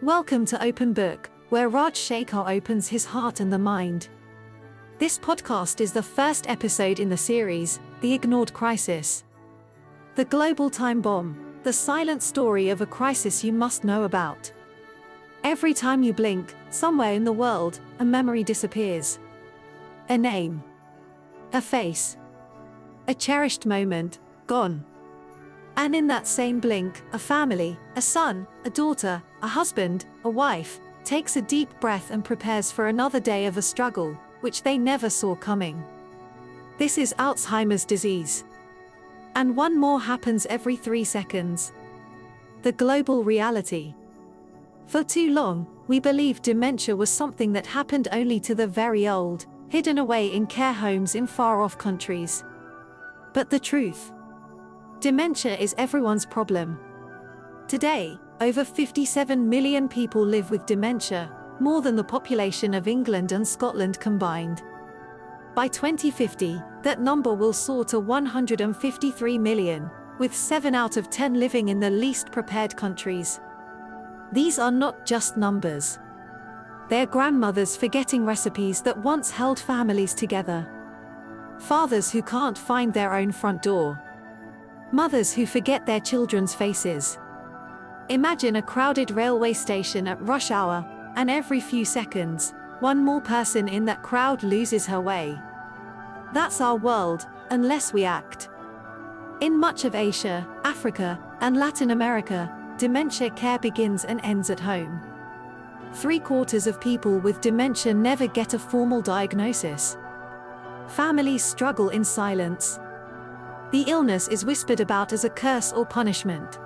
Welcome to Open Book, where Raj Shekhar opens his heart and the mind. This podcast is the first episode in the series, The Ignored Crisis. The global time bomb, the silent story of a crisis you must know about. Every time you blink, somewhere in the world, a memory disappears. A name. A face. A cherished moment, gone. And in that same blink, a family, a son, a daughter, a husband, a wife, takes a deep breath and prepares for another day of a struggle, which they never saw coming. This is Alzheimer's disease. And one more happens every 3 seconds. The global reality. For too long, we believed dementia was something that happened only to the very old, hidden away in care homes in far-off countries. But the truth? Dementia is everyone's problem. Today, over 57 million people live with dementia, more than the population of England and Scotland combined. By 2050, that number will soar to 153 million, with 7 out of 10 living in the least prepared countries. These are not just numbers. They're grandmothers forgetting recipes that once held families together. Fathers who can't find their own front door. Mothers who forget their children's faces. Imagine a crowded railway station at rush hour, and every few seconds, one more person in that crowd loses her way. That's our world, unless we act. In much of Asia, Africa, and Latin America, dementia care begins and ends at home. 3/4 of people with dementia never get a formal diagnosis. Families struggle in silence. The illness is whispered about as a curse or punishment.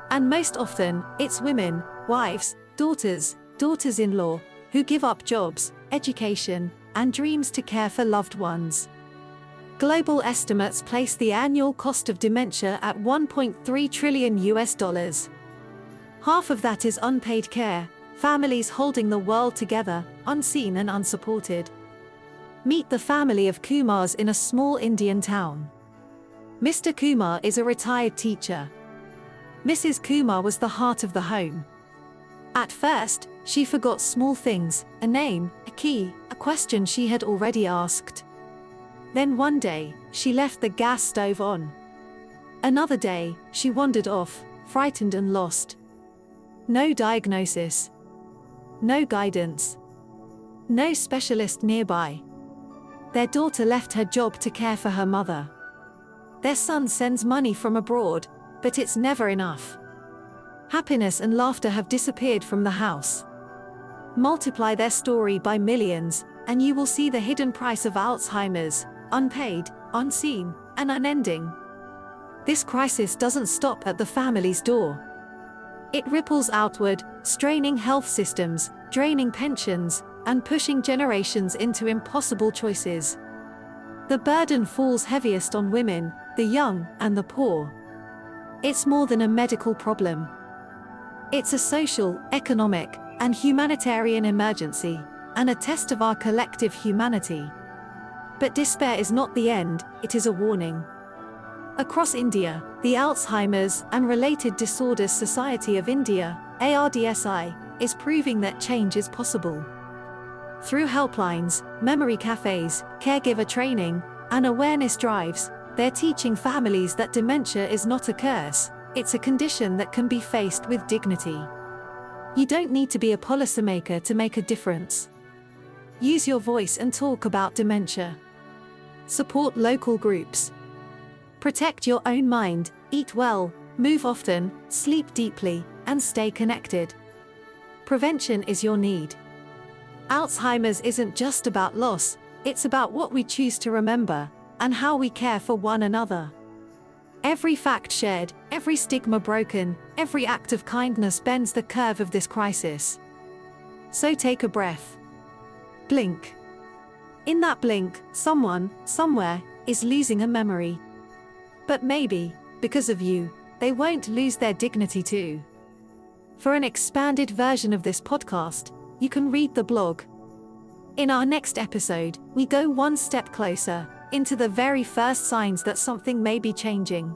And most often, it's women, wives, daughters-in-law, who give up jobs, education, and dreams to care for loved ones. Global estimates place the annual cost of dementia at $1.3 trillion. Half of that is unpaid care, families holding the world together, unseen and unsupported. Meet the family of Kumars in a small Indian town. Mr. Kumar is a retired teacher. Mrs. Kumar was the heart of the home. At first, she forgot small things, a name, a key, a question she had already asked. Then one day, she left the gas stove on. Another day, she wandered off, frightened and lost. No diagnosis. No guidance. No specialist nearby. Their daughter left her job to care for her mother. Their son sends money from abroad, but it's never enough. Happiness and laughter have disappeared from the house. Multiply their story by millions, and you will see the hidden price of Alzheimer's, unpaid, unseen, and unending. This crisis doesn't stop at the family's door. It ripples outward, straining health systems, draining pensions, and pushing generations into impossible choices. The burden falls heaviest on women, the young, and the poor. It's more than a medical problem. It's a social, economic, and humanitarian emergency, and a test of our collective humanity. But despair is not the end, it is a warning. Across India, the Alzheimer's and Related Disorders Society of India, ARDSI, is proving that change is possible. Through helplines, memory cafes, caregiver training, and awareness drives, they're teaching families that dementia is not a curse, it's a condition that can be faced with dignity. You don't need to be a policymaker to make a difference. Use your voice and talk about dementia. Support local groups. Protect your own mind, eat well, move often, sleep deeply, and stay connected. Prevention is your need. Alzheimer's isn't just about loss, it's about what we choose to remember, and how we care for one another. Every fact shared, every stigma broken, every act of kindness bends the curve of this crisis. So take a breath. Blink. In that blink, someone, somewhere, is losing a memory. But maybe, because of you, they won't lose their dignity too. For an expanded version of this podcast, you can read the blog. In our next episode, we go one step closer, into the very first signs that something may be changing.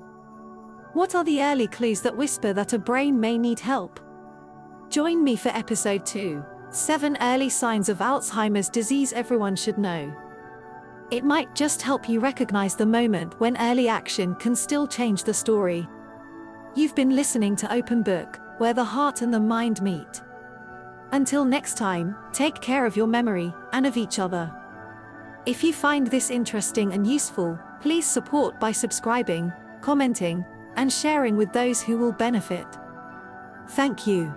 What are the early clues that whisper that a brain may need help? Join me for episode 2, 7 Early Signs of Alzheimer's Disease Everyone Should Know. It might just help you recognize the moment when early action can still change the story. You've been listening to Open Book, where the heart and the mind meet. Until next time, take care of your memory and of each other. If you find this interesting and useful, please support by subscribing, commenting, and sharing with those who will benefit. Thank you.